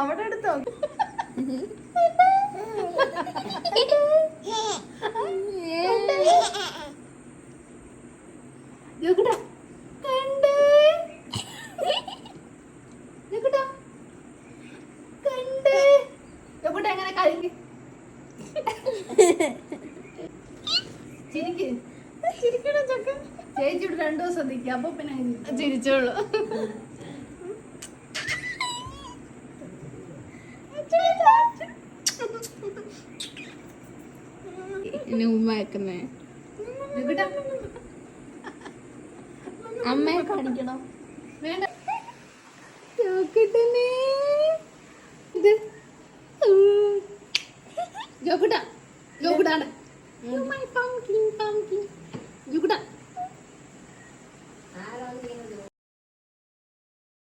അവിടെ എടുത്തോ. എങ്ങനെ കഴിക്കും ചിരിക്കണം ചക്ക. ചേച്ചിയുടെ 2 ദിവസം നിൽക്കുക, അപ്പൊ പിന്നെ ചിരിച്ചോളൂ. ഉമ്മ അമ്മയെ കാണിക്കണം. വേണ്ട.